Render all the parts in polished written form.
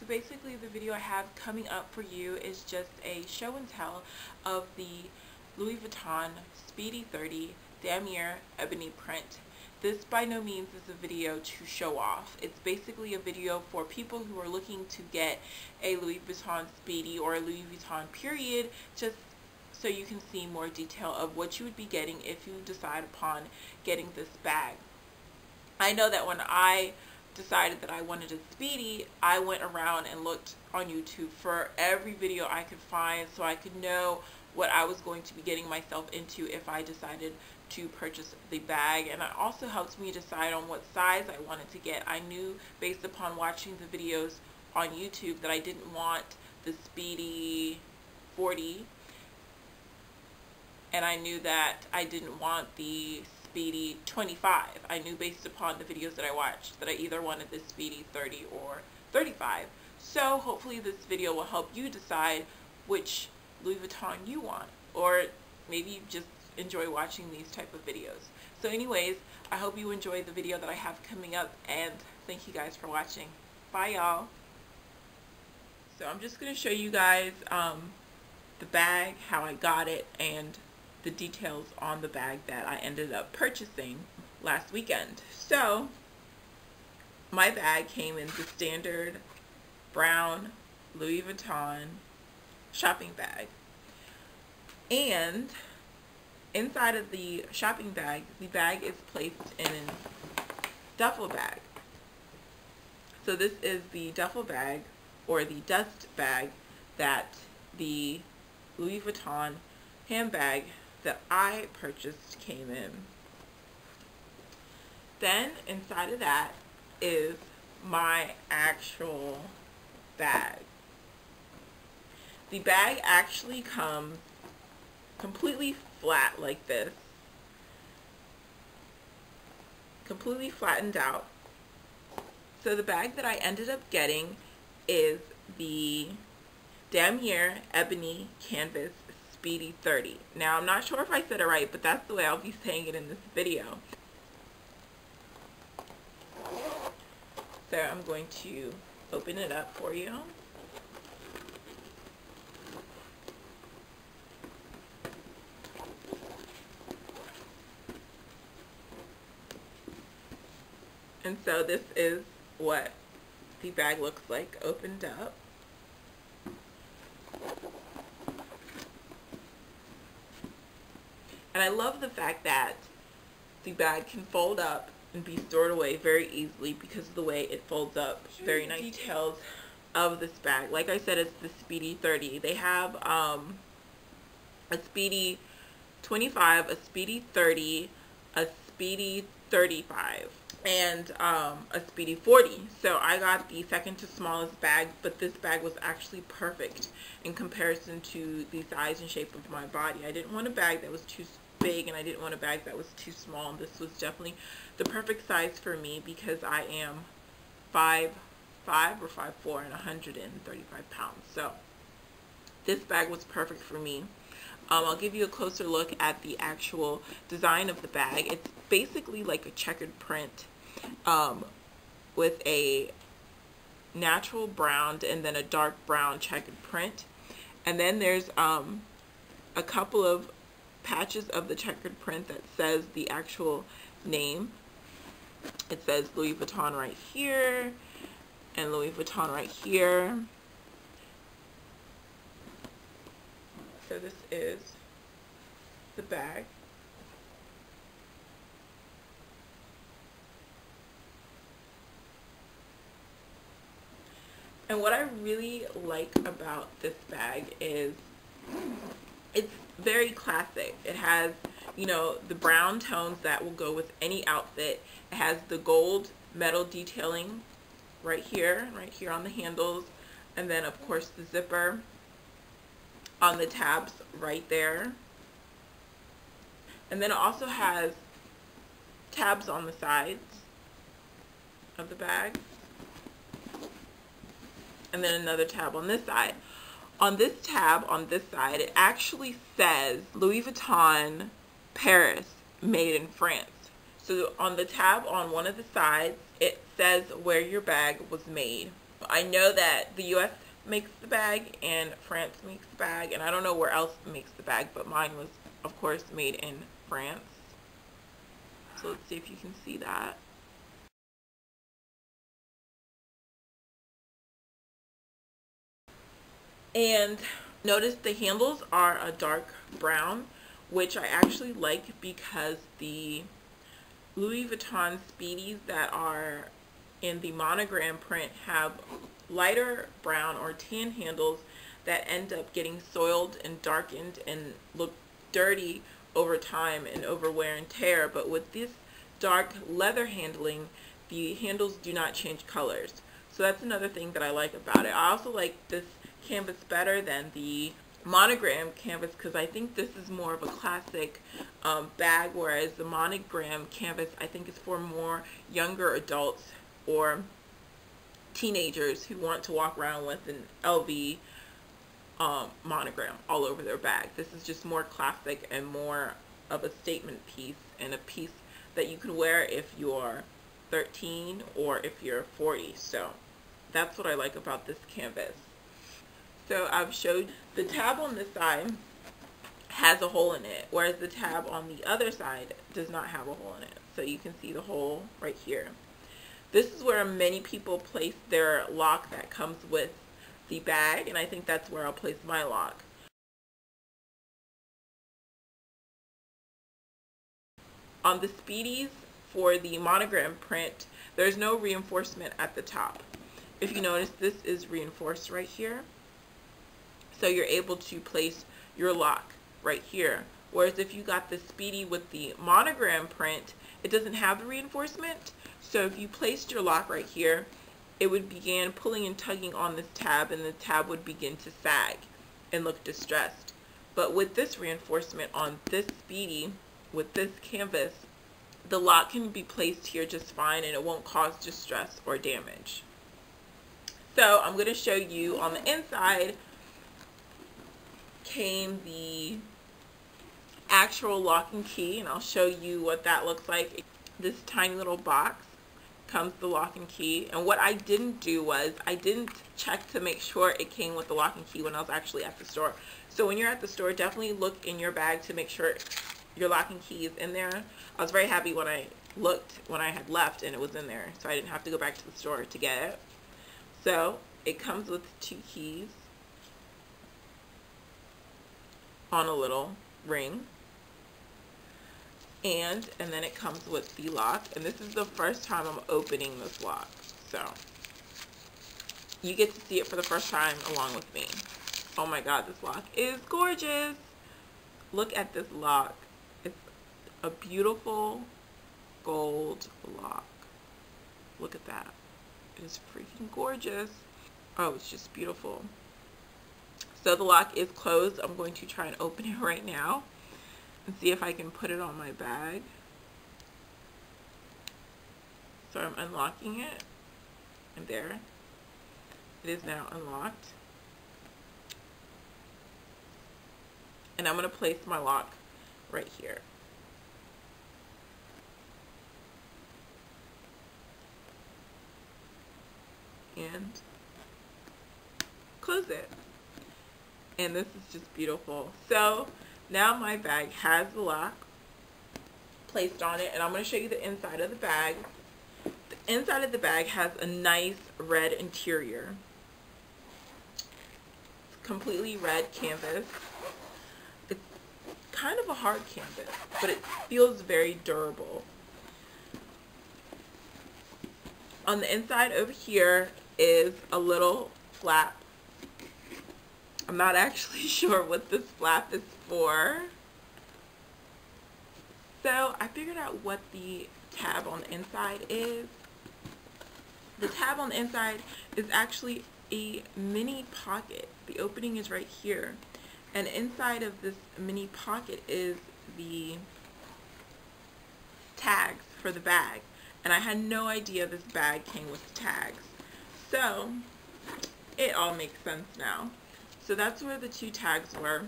So basically the video I have coming up for you is just a show and tell of the Louis Vuitton Speedy 30 Damier Ebene print. This by no means is a video to show off. It's basically a video for people who are looking to get a Louis Vuitton Speedy or a Louis Vuitton period, just so you can see more detail of what you would be getting if you decide upon getting this bag. I know that when I decided that I wanted a Speedy, I went around and looked on YouTube for every video I could find so I could know what I was going to be getting myself into if I decided to purchase the bag. And it also helped me decide on what size I wanted to get. I knew based upon watching the videos on YouTube that I didn't want the Speedy 40, and I knew that I didn't want the Speedy 25. I knew based upon the videos that I watched that I either wanted the Speedy 30 or 35. So hopefully this video will help you decide which Louis Vuitton you want, or maybe you just enjoy watching these type of videos. So anyways, I hope you enjoy the video that I have coming up, and thank you guys for watching. Bye y'all. So I'm just going to show you guys the bag, how I got it, and the details on the bag that I ended up purchasing last weekend. So my bag came in the standard brown Louis Vuitton shopping bag, and inside of the shopping bag, the bag is placed in a duffel bag. So this is the duffel bag, or the dust bag, that the Louis Vuitton handbag that I purchased came in. Then inside of that is my actual bag. The bag actually comes completely flat like this, completely flattened out. So the bag that I ended up getting is the Damier Ebene Canvas Speedy 30. Now I'm not sure if I said it right, but that's the way I'll be saying it in this video. So I'm going to open it up for you. And so this is what the bag looks like opened up. And I love the fact that the bag can fold up and be stored away very easily because of the way it folds up. Very nice details of this bag. Like I said, it's the Speedy 30. They have a Speedy 25, a Speedy 30, a Speedy 35, and a Speedy 40. So I got the second to smallest bag, but this bag was actually perfect in comparison to the size and shape of my body. I didn't want a bag that was too big, and I didn't want a bag that was too small, and this was definitely the perfect size for me because I am 5'5" or 5'4" and 135 pounds. So this bag was perfect for me. I'll give you a closer look at the actual design of the bag. It's basically like a checkered print with a natural brown and then a dark brown checkered print. And then there's a couple of patches of the checkered print that says the actual name. It says Louis Vuitton right here and Louis Vuitton right here. So this is the bag. And what I really like about this bag is it's very classic. It has, you know, the brown tones that will go with any outfit. It has the gold metal detailing right here on the handles, and then of course the zipper on the tabs right there. And then it also has tabs on the sides of the bag, and then another tab on this side. On this tab on this side, it actually says Louis Vuitton Paris, made in France. So on the tab on one of the sides, it says where your bag was made. I know that the US makes the bag and France makes the bag, and I don't know where else makes the bag, but mine was, of course, made in France. So let's see if you can see that. And notice the handles are a dark brown, which I actually like because the Louis Vuitton Speedies that are in the monogram print have lighter brown or tan handles that end up getting soiled and darkened and look dirty over time and over wear and tear. But with this dark leather handling, the handles do not change colors. So that's another thing that I like about it. I also like this canvas better than the monogram canvas because I think this is more of a classic bag, whereas the monogram canvas I think is for more younger adults or teenagers who want to walk around with an LV monogram all over their bag. This is just more classic and more of a statement piece, and a piece that you can wear if you're 13 or if you're 40. So that's what I like about this canvas. So I've showed the tab on this side has a hole in it, whereas the tab on the other side does not have a hole in it. So you can see the hole right here. This is where many people place their lock that comes with the bag, and I think that's where I'll place my lock. On the Speedies for the monogram print, there's no reinforcement at the top. If you notice, this is reinforced right here. So you're able to place your lock right here. Whereas if you got the Speedy with the monogram print, it doesn't have the reinforcement. So if you placed your lock right here, it would begin pulling and tugging on this tab, and the tab would begin to sag and look distressed. But with this reinforcement on this Speedy, with this canvas, the lock can be placed here just fine and it won't cause distress or damage. So I'm going to show you on the inside came the actual lock and key, and I'll show you what that looks like. This tiny little box comes the lock and key, and what I didn't do was I didn't check to make sure it came with the lock and key when I was actually at the store. So when you're at the store, definitely look in your bag to make sure your lock and key is in there. I was very happy when I looked when I had left and it was in there, so I didn't have to go back to the store to get it. So it comes with 2 keys on a little ring, and then it comes with the lock, and this is the first time I'm opening this lock, so you get to see it for the first time along with me. Oh my god, this lock is gorgeous. Look at this lock. It's a beautiful gold lock. Look at that. It is freaking gorgeous. Oh, it's just beautiful. So the lock is closed. I'm going to try and open it right now and see if I can put it on my bag. So I'm unlocking it, and there it is now unlocked. And I'm going to place my lock right here. And close it. And this is just beautiful. So now my bag has the lock placed on it, and I'm going to show you the inside of the bag. The inside of the bag has a nice red interior. It's completely red canvas. It's kind of a hard canvas, but it feels very durable. On the inside over here is a little flap. I'm not actually sure what this flap is for. So I figured out what the tab on the inside is. The tab on the inside is actually a mini pocket. The opening is right here. And inside of this mini pocket is the tags for the bag. And I had no idea this bag came with tags. So it all makes sense now. So that's where the 2 tags were.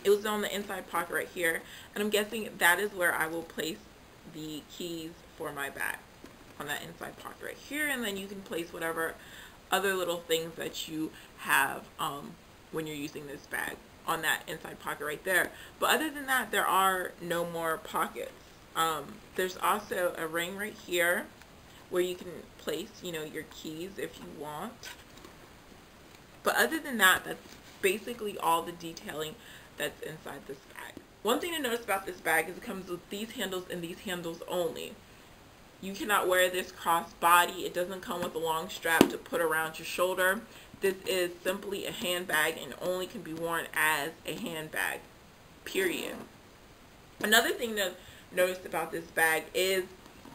It was on the inside pocket right here, and I'm guessing that is where I will place the keys for my bag, on that inside pocket right here, and then you can place whatever other little things that you have when you're using this bag on that inside pocket right there. But other than that, there are no more pockets. There's also a ring right here where you can place, you know, your keys if you want. But other than that, that's basically all the detailing that's inside this bag. One thing to notice about this bag is it comes with these handles and these handles only. You cannot wear this cross-body. It doesn't come with a long strap to put around your shoulder. This is simply a handbag and only can be worn as a handbag, period. Another thing to notice about this bag is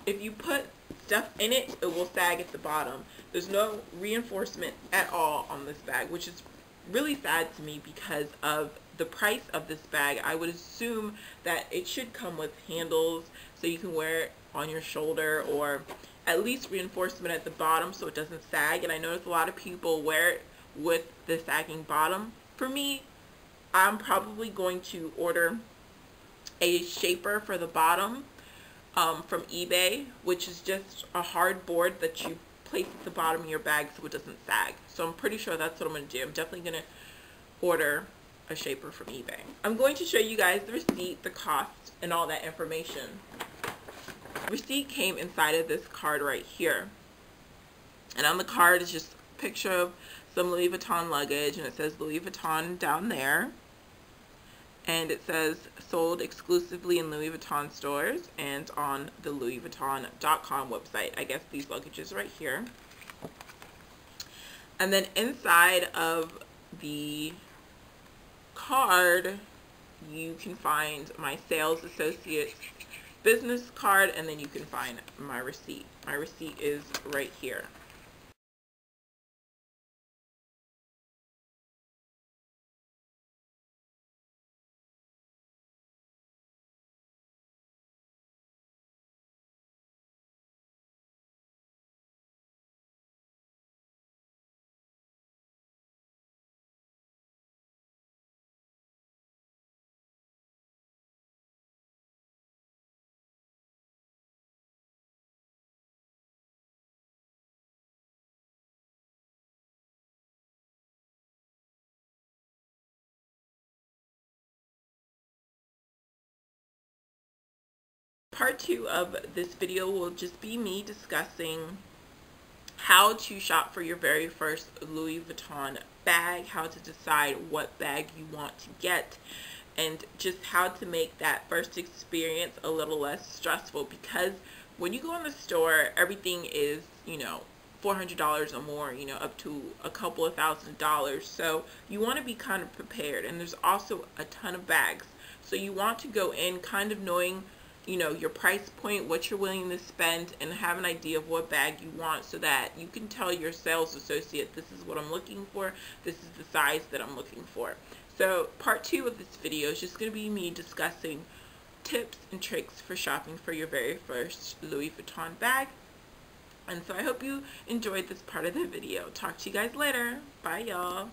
if you put stuff in it, it will sag at the bottom. There's no reinforcement at all on this bag, which is really sad to me because of the price of this bag. I would assume that it should come with handles so you can wear it on your shoulder, or at least reinforcement at the bottom so it doesn't sag. And I notice a lot of people wear it with the sagging bottom. For me, I'm probably going to order a shaper for the bottom from eBay, which is just a hard board that you place at the bottom of your bag so it doesn't sag. So I'm pretty sure that's what I'm going to do. I'm definitely going to order a shaper from eBay. I'm going to show you guys the receipt, the cost, and all that information. The receipt came inside of this card right here. And on the card is just a picture of some Louis Vuitton luggage, and it says Louis Vuitton down there. And it says sold exclusively in Louis Vuitton stores and on the LouisVuitton.com website. I guess these luggages right here. And then inside of the card, you can find my sales associate's business card, and then you can find my receipt. My receipt is right here. Part 2 of this video will just be me discussing how to shop for your very first Louis Vuitton bag, how to decide what bag you want to get, and just how to make that first experience a little less stressful, because when you go in the store, everything is, you know, $400 or more, you know, up to a couple of $1,000s. So you want to be kind of prepared, and there's also a ton of bags. So you want to go in kind of knowing, you know, your price point, what you're willing to spend, and have an idea of what bag you want so that you can tell your sales associate, this is what I'm looking for, this is the size that I'm looking for. So part 2 of this video is just going to be me discussing tips and tricks for shopping for your very first Louis Vuitton bag. And so I hope you enjoyed this part of the video. Talk to you guys later. Bye, y'all.